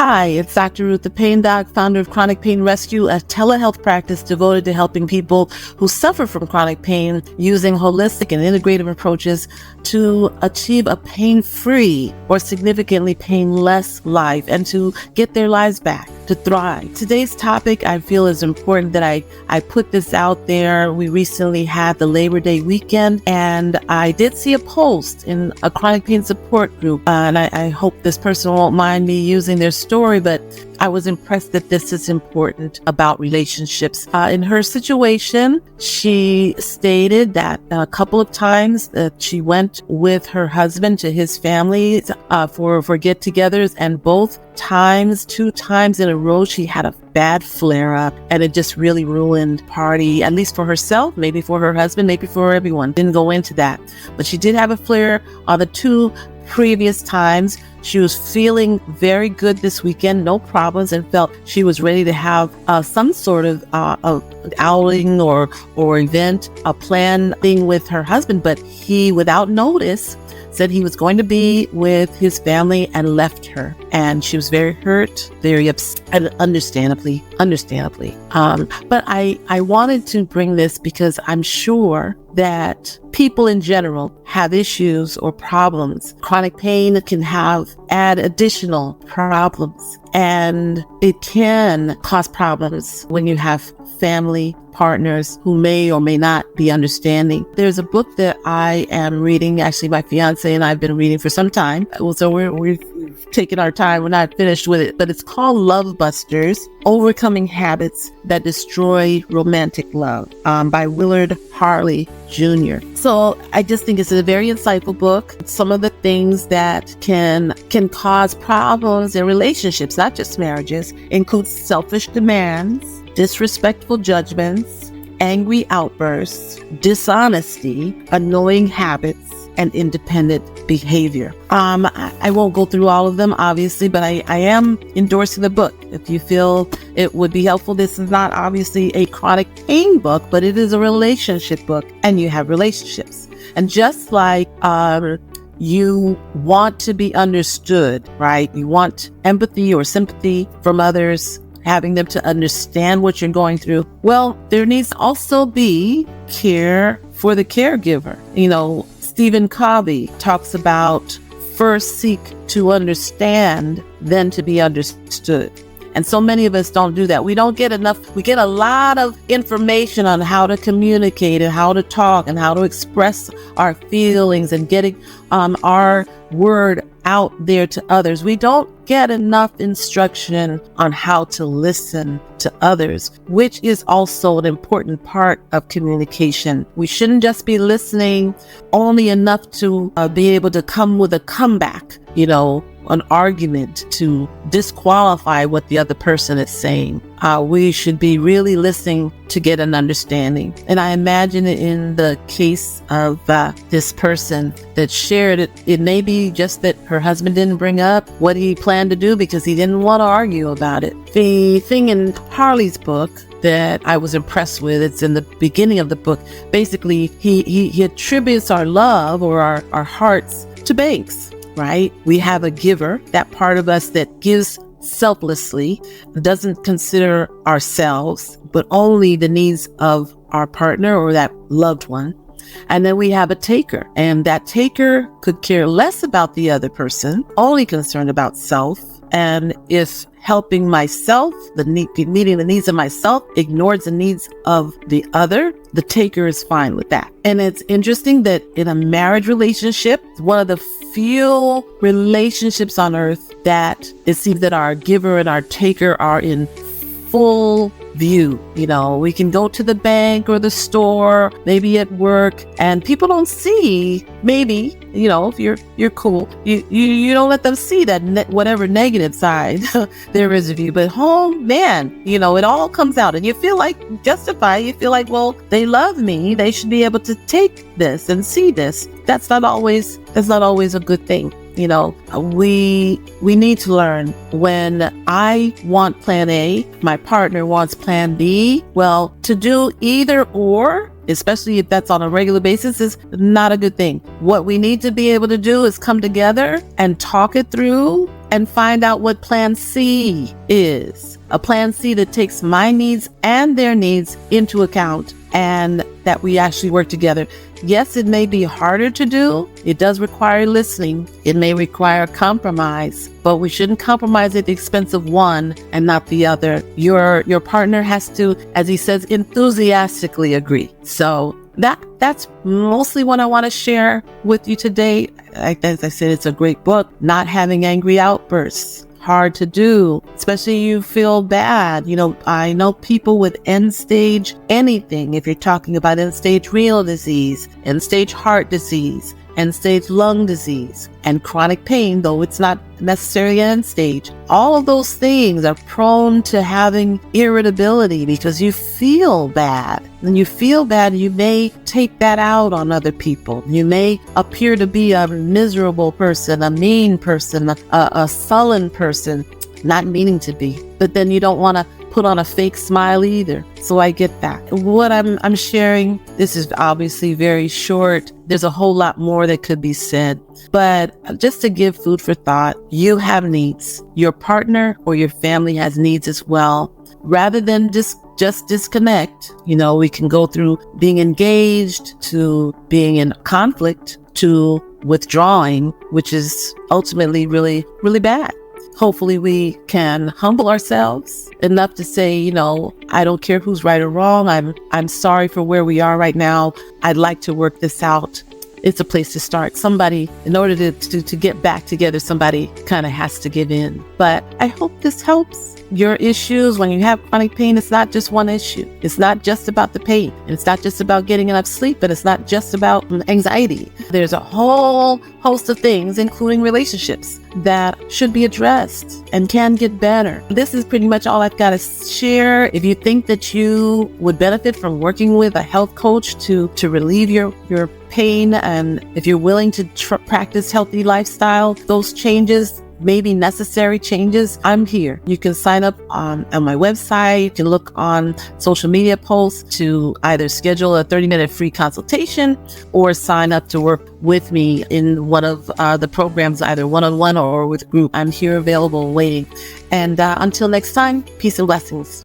Hi, it's Dr. Ruth, the Pain Doc, founder of Chronic Pain Rescue, a telehealth practice devoted to helping people who suffer from chronic pain using holistic and integrative approaches to achieve a pain-free or significantly painless life and to get their lives back, to thrive. Today's topic, I feel, is important that I put this out there. We recently had the Labor Day weekend, and I did see a post in a chronic pain support group, and I hope this person won't mind me using their story, but I was impressed that this is important about relationships. In her situation, she stated that a couple of times that she went with her husband to his family for get-togethers, and both times, 2 times in a row, she had a bad flare-up, and it just really ruined party, at least for herself, maybe for her husband, maybe for everyone. Didn't go into that, but she did have a flare on the 2 previous times. She was feeling very good this weekend, no problems, and felt she was ready to have some sort of outing or event, a plan thing with her husband. But he, without notice, said he was going to be with his family and left her. And she was very hurt, very upset, and understandably. But I wanted to bring this because I'm sure that people in general have issues or problems. Chronic pain can add additional problems, and it can cause problems when you have family partners who may or may not be understanding. There's a book that I am reading, actually my fiance and I've been reading for some time. So we've taken our time, we're not finished with it, but it's called Love Busters: Overcoming Habits That Destroy Romantic Love, by Willard Harley Jr. So I just think it's a very insightful book. Some of the things that can cause problems in relationships, not just marriages, include selfish demands, disrespectful judgments, angry outbursts, dishonesty, annoying habits, and independent behavior. I won't go through all of them, obviously, but I am endorsing the book. If you feel it would be helpful, this is not obviously a chronic pain book, but it is a relationship book, and you have relationships. And just like you want to be understood, right? You want empathy or sympathy from others, having them to understand what you're going through. Well, there needs to also be care for the caregiver. You know, Stephen Covey talks about first seek to understand, then to be understood. And so many of us don't do that. We don't get enough. We get a lot of information on how to communicate and how to talk and how to express our feelings and getting our word out there to others. We don't get enough instruction on how to listen to others, which is also an important part of communication. We shouldn't just be listening only enough to be able to come with a comeback, an argument to disqualify what the other person is saying. We should be really listening to get an understanding. And I imagine in the case of this person that shared it, it may be just that her husband didn't bring up what he planned to do because he didn't want to argue about it. The thing in Harley's book that I was impressed with, it's in the beginning of the book. Basically, he attributes our love or our hearts to banks. Right? We have a giver, that part of us that gives selflessly, doesn't consider ourselves, but only the needs of our partner or that loved one. And then we have a taker, and that taker could care less about the other person, only concerned about self. And if helping myself, meeting the needs of myself, ignores the needs of the other, the taker is fine with that. And it's interesting that in a marriage relationship, one of the few relationships on earth that it seems that our giver and our taker are in full view. We can go to the bank or the store, maybe at work, and people don't see, maybe, if you're cool, you don't let them see that whatever negative side there is of you. But home, man, it all comes out, and you feel like justified. You feel like, well, they love me. They should be able to take this and see this. That's not always a good thing. we need to learn when I want plan A, my partner wants plan B. Well, to do either or, especially if that's on a regular basis, is not a good thing. What we need to be able to do is come together and talk it through and find out what plan C is. A plan C that takes my needs and their needs into account, and that we actually work together. Yes, it may be harder to do. It does require listening. It may require compromise, but we shouldn't compromise at the expense of one and not the other. Your partner has to, as he says, enthusiastically agree. So that's mostly what I want to share with you today. As I said, it's a great book. Not having angry outbursts. Hard to do, especially you feel bad. I know people with end stage anything, if you're talking about end stage renal disease, end stage heart disease, end stage lung disease, and chronic pain, though it's not necessarily end stage. All of those things are prone to having irritability because you feel bad. When you feel bad, you may take that out on other people. You may appear to be a miserable person, a mean person, a sullen person, not meaning to be. But then you don't want to put on a fake smile either. So I get that. What I'm sharing, this is obviously very short. There's a whole lot more that could be said. But just to give food for thought, you have needs. Your partner or your family has needs as well. Rather than just disconnect, we can go through being engaged to being in conflict to withdrawing, which is ultimately really, really bad. Hopefully we can humble ourselves enough to say, I don't care who's right or wrong. I'm sorry for where we are right now. I'd like to work this out. It's a place to start. Somebody, in order to get back together, somebody kind of has to give in. But I hope this helps. Your issues, when you have chronic pain, it's not just one issue. It's not just about the pain. It's not just about getting enough sleep, but it's not just about anxiety. There's a whole host of things, including relationships, that should be addressed and can get better. This is pretty much all I've got to share. If you think that you would benefit from working with a health coach to relieve your pain, and if you're willing to practice healthy lifestyle, those changes, maybe necessary changes, I'm here. You can sign up on my website. You can look on social media posts to either schedule a 30-minute free consultation or sign up to work with me in one of the programs, either one-on-one or with a group. I'm here available waiting. And until next time, peace and blessings.